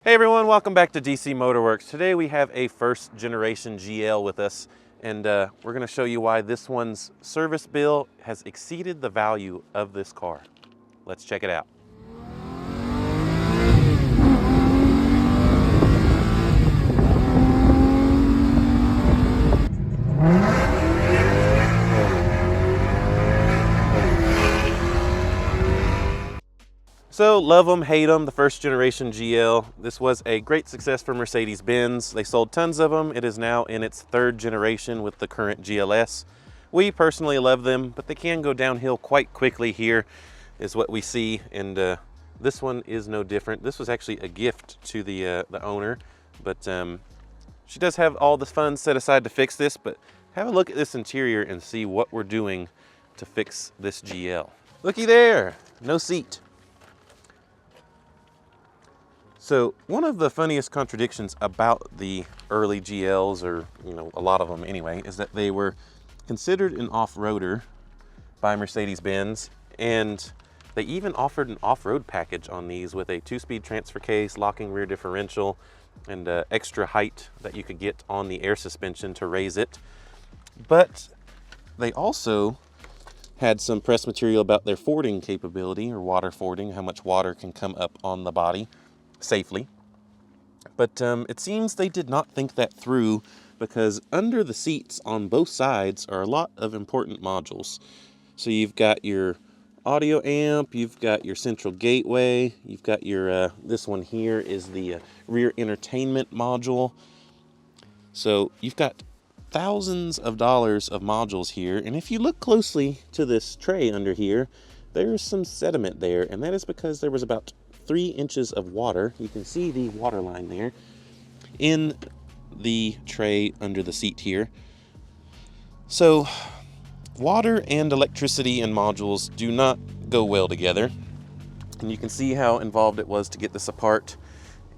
Hey everyone, welcome back to DC Motorworks. Today we have a first generation GL with us, and we're going to show you why this one's service bill has exceeded the value of this car. Let's check it out. So love them, hate them, the first generation GL. This was a great success for Mercedes-Benz. They sold tons of them. It is now in its third generation with the current GLS. We personally love them, but they can go downhill quite quickly here is what we see. And this one is no different. This was actually a gift to the owner, but she does have all the funds set aside to fix this. But have a look at this interior and see what we're doing to fix this GL. Looky there, no seat. So one of the funniest contradictions about the early GLs, or a lot of them anyway, is that they were considered an off-roader by Mercedes-Benz, and they even offered an off-road package on these with a 2-speed transfer case, locking rear differential, and extra height that you could get on the air suspension to raise it. But they also had some press material about their fording capability, or water fording, how much water can come up on the body safely. But it seems they did not think that through, because under the seats on both sides are a lot of important modules. So you've got your audio amp, you've got your central gateway, you've got your, this one here is the rear entertainment module. So you've got thousands of dollars of modules here, and if you look closely to this tray under here, there's some sediment there, and that is because there was about 3 inches of water, you can see the water line there, in the tray under the seat here. So water and electricity and modules do not go well together, and you can see how involved it was to get this apart.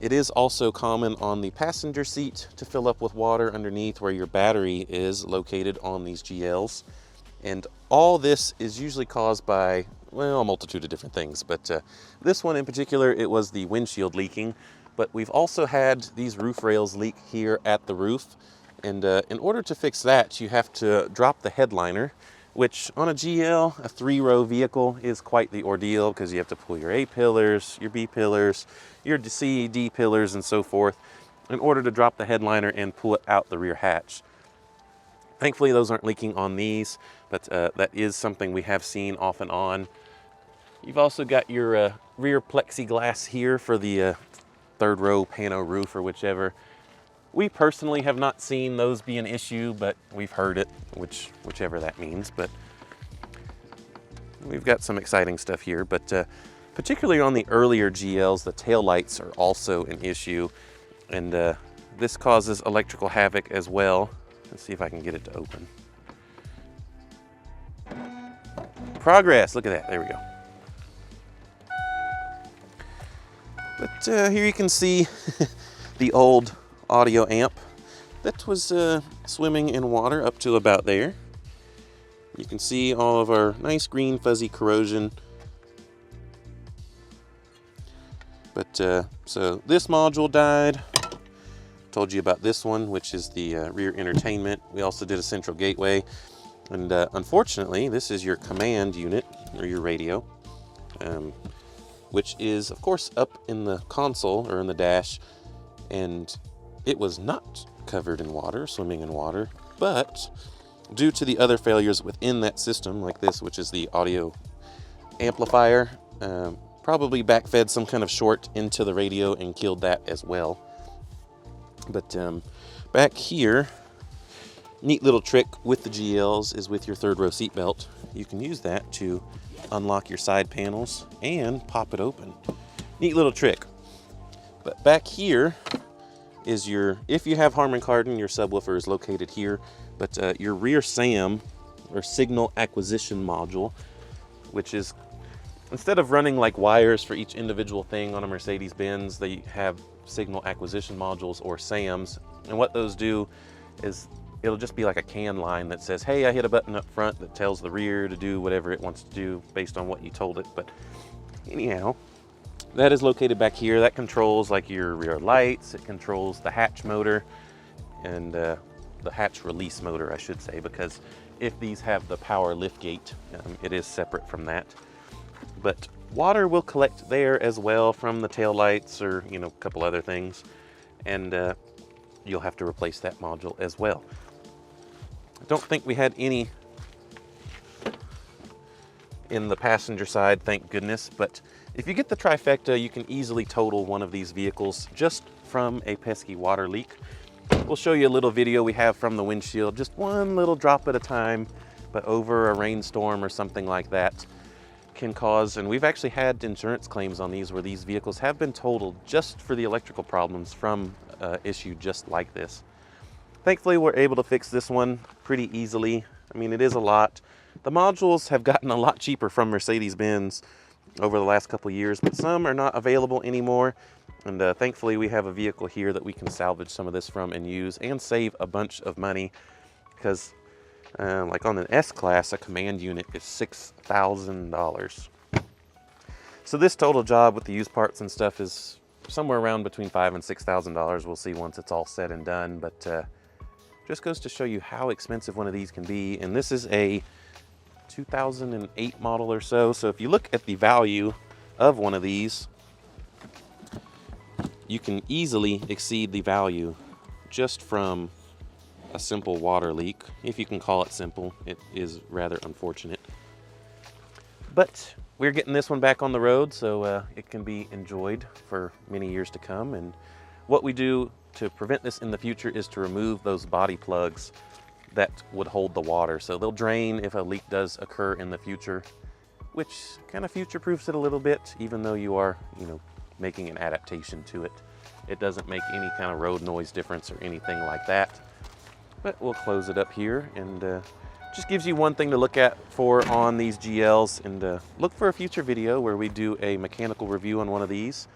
It is also common on the passenger seat to fill up with water underneath where your battery is located on these GLs, and all this is usually caused by, well, a multitude of different things, but this one in particular, it was the windshield leaking. But we've also had these roof rails leak here at the roof, and in order to fix that, you have to drop the headliner, which on a GL, a 3-row vehicle, is quite the ordeal, because you have to pull your A pillars, your B pillars, your C, D pillars, and so forth, in order to drop the headliner and pull it out the rear hatch. Thankfully, those aren't leaking on these, but that is something we have seen off and on. You've also got your rear plexiglass here for the 3rd row pano roof, or whichever. We personally have not seen those be an issue, but we've heard it, whichever that means. But we've got some exciting stuff here. But particularly on the earlier GLs, the tail lights are also an issue, and this causes electrical havoc as well. Let's see if I can get it to open. Progress, look at that, there we go. But here you can see the old audio amp that was swimming in water up to about there. You can see all of our nice green fuzzy corrosion. But so this module died. Told you about this one, which is the rear entertainment. We also did a central gateway, and unfortunately this is your command unit, or your radio, which is of course up in the console or in the dash, and it was not covered in water, swimming in water, but due to the other failures within that system, like this, which is the audio amplifier, probably backfed some kind of short into the radio and killed that as well. But back here, neat little trick with the GLs is with your 3rd row seat belt. You can use that to unlock your side panels and pop it open. Neat little trick. But back here is your, if you have Harman Kardon, your subwoofer is located here, but your rear SAM, or signal acquisition module, which is, instead of running like wires for each individual thing on a Mercedes-Benz, they have signal acquisition modules, or SAMs, and what those do is it'll just be like a CAN line that says, hey, I hit a button up front that tells the rear to do whatever it wants to do based on what you told it. But anyhow, That is located back here. That controls like your rear lights. It controls the hatch motor and the hatch release motor, I should say, because if these have the power lift gate, it is separate from that. But water will collect there as well from the tail lights or, you know, a couple other things. And you'll have to replace that module as well. I don't think we had any in the passenger side, thank goodness. But if you get the trifecta, you can easily total one of these vehicles just from a pesky water leak. We'll show you a little video we have from the windshield, just one little drop at a time, but over a rainstorm or something like that can cause, and we've actually had insurance claims on these where these vehicles have been totaled just for the electrical problems from issue just like this. Thankfully, we're able to fix this one pretty easily. I mean, it is a lot. The modules have gotten a lot cheaper from Mercedes-Benz over the last couple of years, but some are not available anymore. And thankfully, we have a vehicle here that we can salvage some of this from and use and save a bunch of money, because like on an S-Class, a command unit is $6,000. So this total job with the used parts and stuff is somewhere around between $5,000 and $6,000. We'll see once it's all said and done, but just goes to show you how expensive one of these can be. And this is a 2008 model or so. So if you look at the value of one of these, you can easily exceed the value just from a simple water leak. If you can call it simple, it is rather unfortunate. But we're getting this one back on the road, so it can be enjoyed for many years to come. And what we do to prevent this in the future is to remove those body plugs that would hold the water. So they'll drain if a leak does occur in the future, which kind of future-proofs it a little bit, even though you are, you know, making an adaptation to it. It doesn't make any kind of road noise difference or anything like that. But we'll close it up here, and just gives you one thing to look at for on these GLs, and look for a future video where we do a mechanical review on one of these,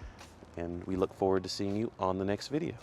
and we look forward to seeing you on the next video.